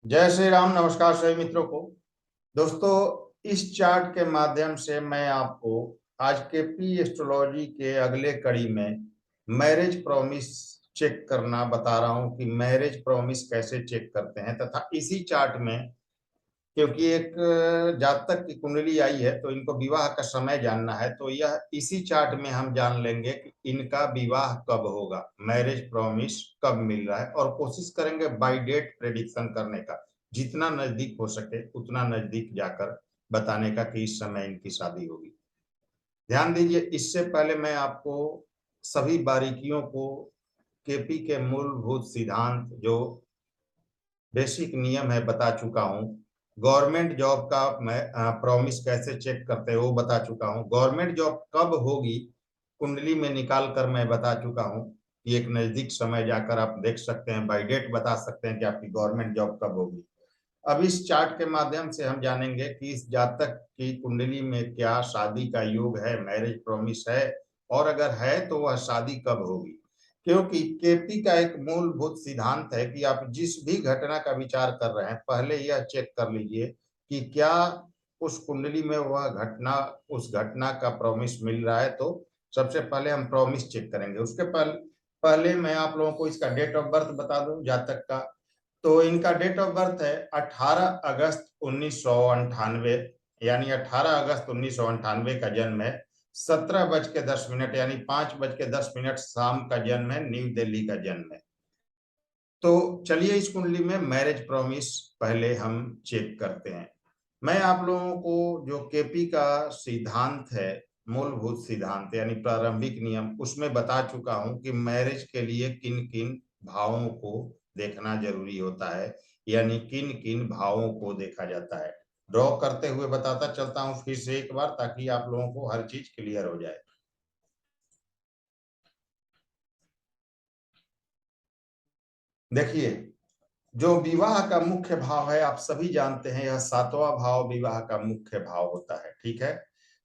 जय श्री राम। नमस्कार सभी मित्रों को। दोस्तों, इस चार्ट के माध्यम से मैं आपको आज के पी एस्ट्रोलॉजी के अगले कड़ी में मैरिज प्रॉमिस चेक करना बता रहा हूं कि मैरिज प्रॉमिस कैसे चेक करते हैं, तथा इसी चार्ट में क्योंकि एक जातक की कुंडली आई है तो इनको विवाह का समय जानना है, तो यह इसी चार्ट में हम जान लेंगे कि इनका विवाह कब होगा, मैरिज प्रॉमिस कब मिल रहा है, और कोशिश करेंगे बाय डेट प्रेडिक्शन करने का, जितना नजदीक हो सके उतना नजदीक जाकर बताने का कि इस समय इनकी शादी होगी। ध्यान दीजिए, इससे पहले मैं आपको सभी बारीकियों को, केपी के मूलभूत सिद्धांत जो बेसिक नियम है बता चुका हूं। गवर्नमेंट जॉब का मैं प्रॉमिस कैसे चेक करते हैं वो बता चुका हूं। गवर्नमेंट जॉब कब होगी कुंडली में निकाल कर मैं बता चुका हूं कि एक नजदीक समय जाकर आप देख सकते हैं, बाय डेट बता सकते हैं कि आपकी गवर्नमेंट जॉब कब होगी। अब इस चार्ट के माध्यम से हम जानेंगे कि इस जातक की कुंडली में क्या शादी का योग है, मैरिज प्रॉमिस है, और अगर है तो वह शादी कब होगी। क्योंकि केपी का एक मूलभूत सिद्धांत है कि आप जिस भी घटना का विचार कर रहे हैं पहले यह चेक कर लीजिए कि क्या उस कुंडली में वह घटना, उस घटना का प्रॉमिस मिल रहा है। तो सबसे पहले हम प्रॉमिस चेक करेंगे। उसके पहले मैं आप लोगों को इसका डेट ऑफ बर्थ बता दूं जातक का। तो इनका डेट ऑफ बर्थ है 18 अगस्त 1998, यानी 18 अगस्त 1998 का जन्म है। 17:10 यानी 5:10 शाम का जन्म है, न्यू दिल्ली का जन्म है। तो चलिए इस कुंडली में मैरिज प्रॉमिस पहले हम चेक करते हैं। मैं आप लोगों को जो केपी का सिद्धांत है, मूलभूत सिद्धांत यानी प्रारंभिक नियम, उसमें बता चुका हूं कि मैरिज के लिए किन किन भावों को देखना जरूरी होता है, यानी किन किन भावों को देखा जाता है। ड्रॉ करते हुए बताता चलता हूं फिर से एक बार, ताकि आप लोगों को हर चीज क्लियर हो जाए। देखिए, जो विवाह का मुख्य भाव है आप सभी जानते हैं, यह सातवां भाव विवाह का मुख्य भाव होता है। ठीक है,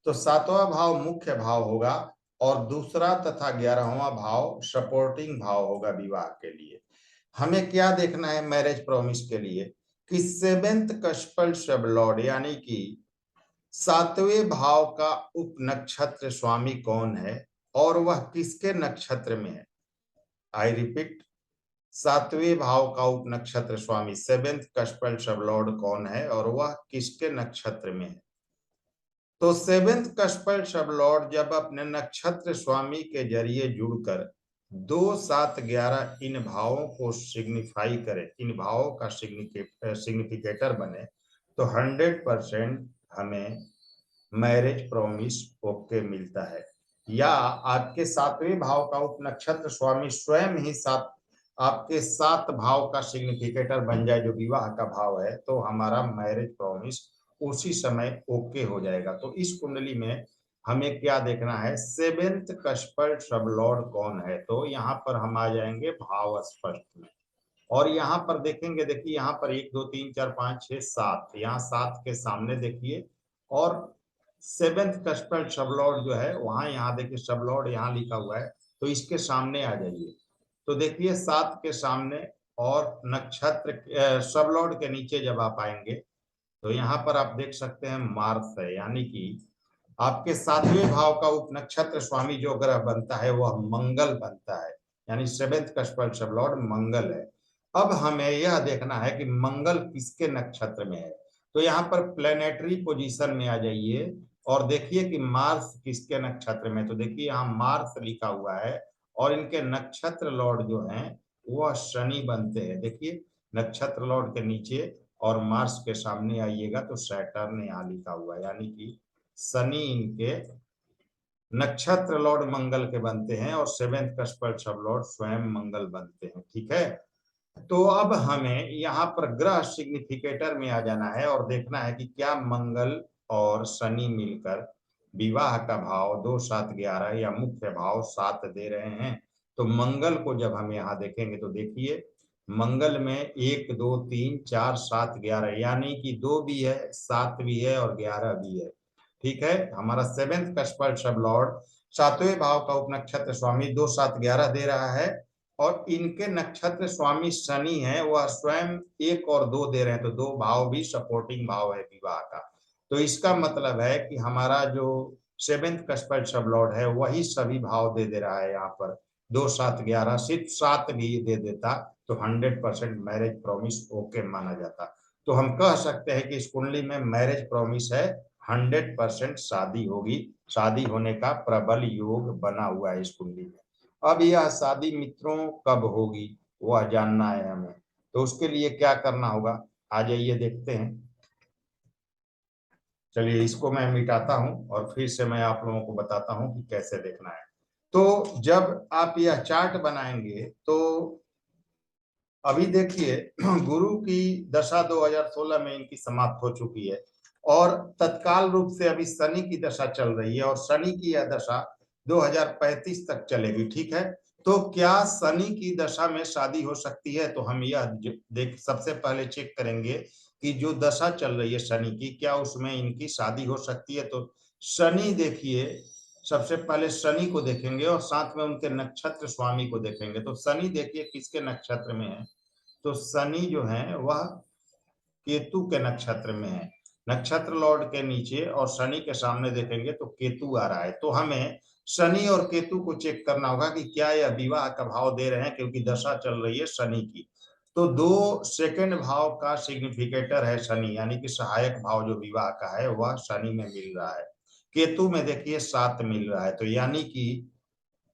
तो सातवां भाव मुख्य भाव होगा और दूसरा तथा 11वां भाव सपोर्टिंग भाव होगा विवाह के लिए। हमें क्या देखना है मैरिज प्रॉमिस के लिए कि सेवेंथ कस्पल सब लॉर्ड, यानी कि सातवें भाव का उप नक्षत्र स्वामी कौन है और वह किसके नक्षत्र में है। आई रिपीट, सातवें भाव का उप नक्षत्र स्वामी सेवेंथ कस्पल सब लॉर्ड कौन है और वह किसके नक्षत्र में है। तो सेवेंथ कस्पल सब लॉर्ड जब अपने नक्षत्र स्वामी के जरिए जुड़कर 2 7 11 इन भावों को सिग्निफाई करे, इन भावों का सिग्निफिकेटर बने, तो 100% हमें मैरिज प्रॉमिस ओके मिलता है। या आपके सातवें भाव का उप नक्षत्र स्वामी स्वयं ही सात आपके 7 भाव का सिग्निफिकेटर बन जाए जो विवाह का भाव है, तो हमारा मैरिज प्रॉमिस उसी समय ओके हो जाएगा। तो इस कुंडली में हमें क्या देखना है, सेवेंथ कस्पर सब लॉर्ड कौन है। तो यहाँ पर हम आ जाएंगे भाव स्पष्ट में, और यहाँ पर देखेंगे, देखिए यहाँ पर 1 2 3 4 5 6 7, यहाँ 7 के सामने देखिए, और सेवेंथ कस्पर सब लॉर्ड जो है वहां, यहाँ देखिए सब लॉर्ड यहाँ लिखा हुआ है, तो इसके सामने आ जाइए। तो देखिए 7 के सामने और नक्षत्र सब लॉर्ड के नीचे जब आप आएंगे तो यहाँ पर आप देख सकते हैं मार्स है, यानी कि आपके 7वें भाव का उप नक्षत्र स्वामी जो ग्रह बनता है वह मंगल बनता है, यानी सेवेंथ कस्पल सब लॉर्ड मंगल है। अब हमें यह देखना है कि मंगल किसके नक्षत्र में है। तो यहाँ पर प्लेनेटरी पोजीशन में आ जाइए और देखिए कि मार्स किसके नक्षत्र में। तो देखिए यहाँ मार्स लिखा हुआ है और इनके नक्षत्र लॉर्ड जो हैं वह शनि बनते हैं। देखिए नक्षत्र लॉर्ड के नीचे और मार्स के सामने आइएगा तो सैटर्न यहाँ लिखा हुआ है, यानी कि शनि इनके नक्षत्र लॉर्ड मंगल के बनते हैं और सेवेंथ कस्पर सब लॉर्ड स्वयं मंगल बनते हैं। ठीक है, तो अब हमें यहाँ पर ग्रह सिग्निफिकेटर में आ जाना है और देखना है कि क्या मंगल और शनि मिलकर विवाह का भाव 2 7 11 या मुख्य भाव 7 दे रहे हैं। तो मंगल को जब हम यहाँ देखेंगे तो देखिए मंगल में 1 2 3 4 7 11, यानी कि 2 भी है, 7 भी है और 11 भी है। ठीक है, हमारा सेवेंथ कस्पर सब लॉर्ड 7वें भाव का उप नक्षत्र स्वामी 2 7 11 दे रहा है और इनके नक्षत्र स्वामी शनि है, वह स्वयं 1 और 2 दे रहे हैं, तो 2 भाव भी सपोर्टिंग भाव है विवाह का। तो इसका मतलब है कि हमारा जो 7th कस्पर्ट सब लॉर्ड है वही सभी भाव दे दे रहा है यहाँ पर। 2 7 11, सिर्फ 7 भी दे देता तो 100% मैरिज प्रॉमिस ओके माना जाता। तो हम कह सकते हैं कि इस कुंडली में मैरिज प्रॉमिस है, 100% शादी होगी, शादी होने का प्रबल योग बना हुआ है इस कुंडली में। अब यह शादी मित्रों कब होगी वह जानना है हमें, तो उसके लिए क्या करना होगा, आ जाइए देखते हैं। चलिए इसको मैं मिटाता हूं और फिर से मैं आप लोगों को बताता हूं कि कैसे देखना है। तो जब आप यह चार्ट बनाएंगे तो अभी देखिए गुरु की दशा 2016 में इनकी समाप्त हो चुकी है और तत्काल रूप से अभी शनि की दशा चल रही है और शनि की यह दशा 2035 तक चलेगी, ठीक है। तो क्या शनि की दशा में शादी हो सकती है, तो हम यह देख सबसे पहले चेक करेंगे कि जो दशा चल रही है शनि की, क्या उसमें इनकी शादी हो सकती है। तो शनि देखिए, सबसे पहले शनि को देखेंगे और साथ में उनके नक्षत्र स्वामी को देखेंगे। तो शनि देखिए किसके नक्षत्र में है, तो शनि जो है वह केतु के नक्षत्र में है, नक्षत्र लॉर्ड के नीचे और शनि के सामने देखेंगे तो केतु आ रहा है। तो हमें शनि और केतु को चेक करना होगा कि क्या यह विवाह का भाव दे रहे हैं, क्योंकि दशा चल रही है शनि की। तो 2 सेकंड भाव का सिग्निफिकेटर है शनि, यानी कि सहायक भाव जो विवाह का है वह शनि में मिल रहा है। केतु में देखिए 7 मिल रहा है, तो यानी कि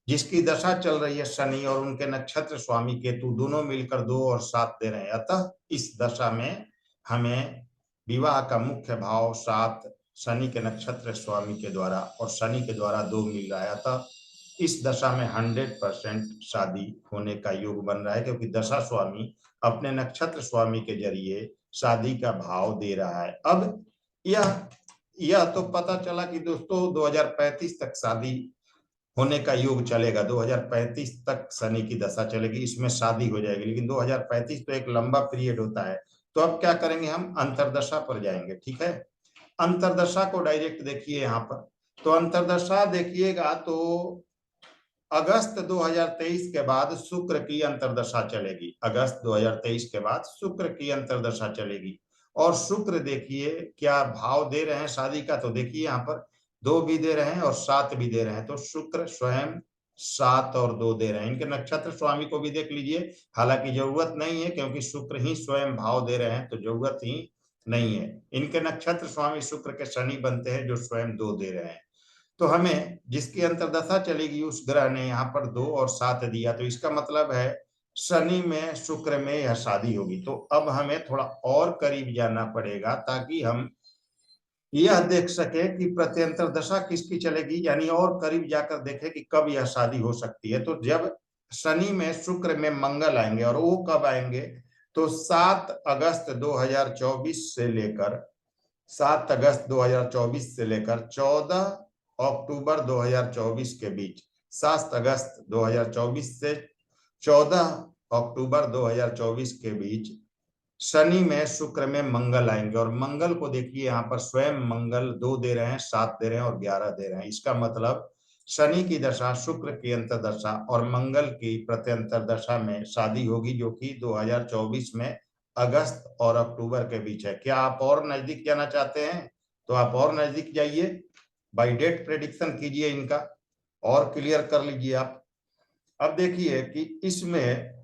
जिसकी दशा चल रही है शनि और उनके नक्षत्र स्वामी केतु दोनों मिलकर 2 और 7 दे रहे हैं। अतः इस दशा में हमें विवाह का मुख्य भाव 7 शनि के नक्षत्र स्वामी के द्वारा और शनि के द्वारा 2 मिल रहा है। अतः इस दशा में 100% शादी होने का योग बन रहा है, क्योंकि दशा स्वामी अपने नक्षत्र स्वामी के जरिए शादी का भाव दे रहा है। अब यह तो पता चला कि दोस्तों 2035 तक शादी होने का योग चलेगा, 2035 तक शनि की दशा चलेगी, इसमें शादी हो जाएगी। लेकिन 2035 तो एक लंबा पीरियड होता है। तो अब क्या करेंगे, हम अंतरदशा पर जाएंगे, ठीक है। अंतरदशा को डायरेक्ट देखिए यहाँ पर। तो अंतरदशा देखिएगा तो अगस्त 2023 के बाद शुक्र की अंतरदशा चलेगी, अगस्त 2023 के बाद शुक्र की अंतरदशा चलेगी। और शुक्र देखिए क्या भाव दे रहे हैं शादी का, तो देखिए यहाँ पर 2 भी दे रहे हैं और 7 भी दे रहे हैं। तो शुक्र स्वयं 7 और 2 दे रहे हैं। इनके नक्षत्र स्वामी को भी देख लीजिए, हालांकि जरूरत नहीं है क्योंकि शुक्र ही स्वयं भाव दे रहे हैं, तो जरूरत ही नहीं है। इनके नक्षत्र स्वामी शुक्र के शनि बनते हैं जो स्वयं 2 दे रहे हैं। तो हमें जिसकी अंतरदशा चलेगी उस ग्रह ने यहाँ पर 2 और 7 दिया, तो इसका मतलब है शनि में शुक्र में यह शादी होगी। तो अब हमें थोड़ा और करीब जाना पड़ेगा ताकि हम यह देख सके कि प्रत्यंतर दशा किसकी चलेगी, यानी और करीब जाकर देखें कि कब यह शादी हो सकती है। तो जब शनि में शुक्र में मंगल आएंगे, और वो कब आएंगे, तो 7 अगस्त 2024 से लेकर 7 अगस्त 2024 से लेकर 14 अक्टूबर 2024 के बीच, 7 अगस्त 2024 से 14 अक्टूबर 2024 के बीच शनि में शुक्र में मंगल आएंगे। और मंगल को देखिए यहाँ पर स्वयं मंगल 2 दे रहे हैं, 7 दे रहे हैं और 11 दे रहे हैं। इसका मतलब शनि की दशा, शुक्र की अंतरदशा और मंगल की प्रत्यंतर दशा में शादी होगी, जो कि 2024 में अगस्त और अक्टूबर के बीच है। क्या आप और नजदीक जाना चाहते हैं, तो आप और नजदीक जाइए, बाई डेट प्रेडिक्शन कीजिए, इनका और क्लियर कर लीजिए आप। अब देखिए कि इसमें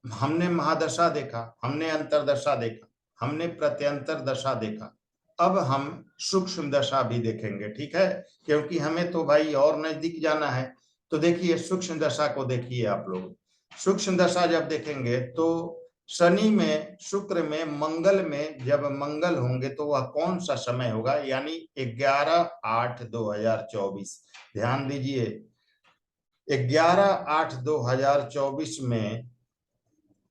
हमने महादशा देखा, हमने अंतरदशा देखा, हमने प्रत्यंतर दशा देखा। अब हम सूक्ष्म दशा भी देखेंगे, ठीक है, क्योंकि हमें तो भाई और नजदीक जाना है। तो देखिए सूक्ष्म दशा को देखिए आप लोग। सूक्ष्म दशा जब देखेंगे तो शनि में, शुक्र में, मंगल में जब मंगल होंगे तो वह कौन सा समय होगा, यानी 11/8/2024। ध्यान दीजिए 11/8/2024 में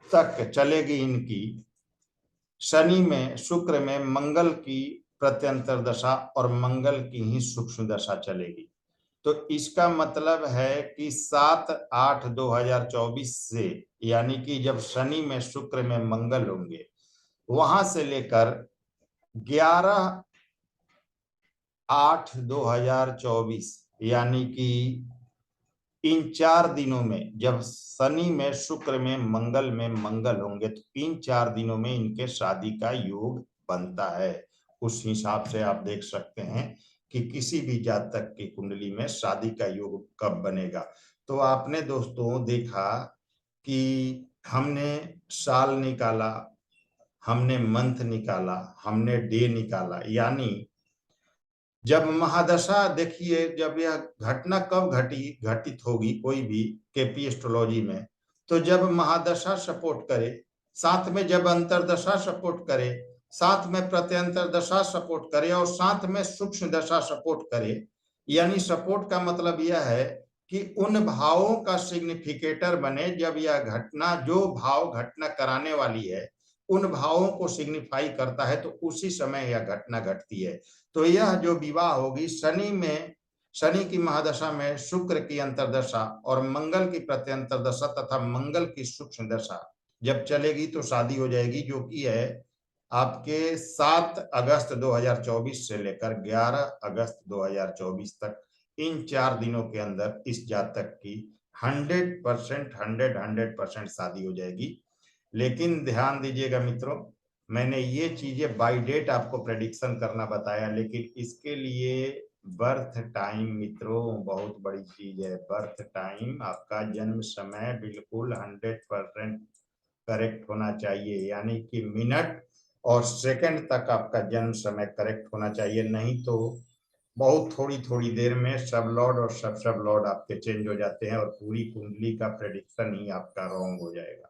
तक चलेगी इनकी शनि में, शुक्र में मंगल की प्रत्यंतर दशा और मंगल की ही सूक्ष्म दशा चलेगी। तो इसका मतलब है कि 7/8/2024 से, यानी कि जब शनि में शुक्र में मंगल होंगे, वहां से लेकर 11/8/2024 यानी कि इन 4 दिनों में जब शनि में, शुक्र में, मंगल में मंगल होंगे तो इन 4 दिनों में इनके शादी का योग बनता है। उस हिसाब से आप देख सकते हैं कि किसी भी जातक की कुंडली में शादी का योग कब बनेगा। तो आपने दोस्तों देखा कि हमने साल निकाला, हमने मंथ निकाला, हमने डे निकाला, यानी जब महादशा देखिए, जब यह घटना कब घटित होगी कोई भी केपी एस्ट्रोलॉजी में, तो जब महादशा सपोर्ट करे, साथ में जब अंतरदशा सपोर्ट करे, साथ में प्रत्यंतर दशा सपोर्ट करे और साथ में सूक्ष्म दशा सपोर्ट करे। यानी सपोर्ट का मतलब यह है कि उन भावों का सिग्निफिकेटर बने, जब यह घटना, जो भाव घटना कराने वाली है उन भावों को सिग्निफाई करता है, तो उसी समय यह घटना घटती है। तो यह जो विवाह होगी शनि में, शनि की महादशा में शुक्र की अंतरदशा और मंगल की प्रत्यंतर दशा तथा मंगल की सूक्ष्म दशा जब चलेगी तो शादी हो जाएगी, जो कि है आपके 7 अगस्त 2024 से लेकर 11 अगस्त 2024 तक। इन 4 दिनों के अंदर इस जातक की 100% शादी हो जाएगी। लेकिन ध्यान दीजिएगा मित्रों, मैंने ये चीजें बाय डेट आपको प्रेडिक्शन करना बताया, लेकिन इसके लिए बर्थ टाइम मित्रों बहुत बड़ी चीज है। बर्थ टाइम, आपका जन्म समय बिल्कुल 100% करेक्ट होना चाहिए, यानी कि मिनट और सेकंड तक आपका जन्म समय करेक्ट होना चाहिए। नहीं तो बहुत थोड़ी थोड़ी देर में सब लॉर्ड और सब लॉर्ड आपके चेंज हो जाते हैं और पूरी कुंडली का प्रेडिक्शन ही आपका रॉन्ग हो जाएगा।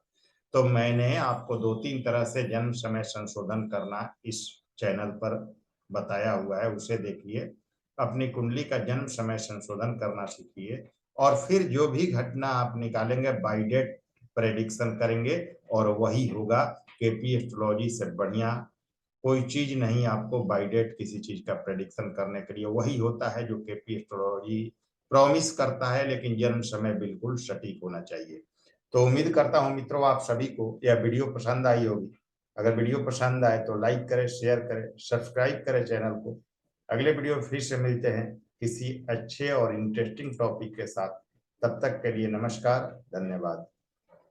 तो मैंने आपको 2-3 तरह से जन्म समय संशोधन करना इस चैनल पर बताया हुआ है, उसे देखिए। अपनी कुंडली का जन्म समय संशोधन करना सीखिए और फिर जो भी घटना आप निकालेंगे बाय डेट प्रेडिक्शन करेंगे और वही होगा। केपी एस्ट्रोलॉजी से बढ़िया कोई चीज नहीं आपको बाय डेट किसी चीज का प्रेडिक्शन करने के लिए, वही होता है जो केपी एस्ट्रोलॉजी प्रॉमिस करता है, लेकिन जन्म समय बिल्कुल सटीक होना चाहिए। तो उम्मीद करता हूं मित्रों आप सभी को यह वीडियो पसंद आई होगी। अगर वीडियो पसंद आए तो लाइक करें, शेयर करें, सब्सक्राइब करें चैनल को। अगले वीडियो में फिर से मिलते हैं किसी अच्छे और इंटरेस्टिंग टॉपिक के साथ। तब तक के लिए नमस्कार, धन्यवाद।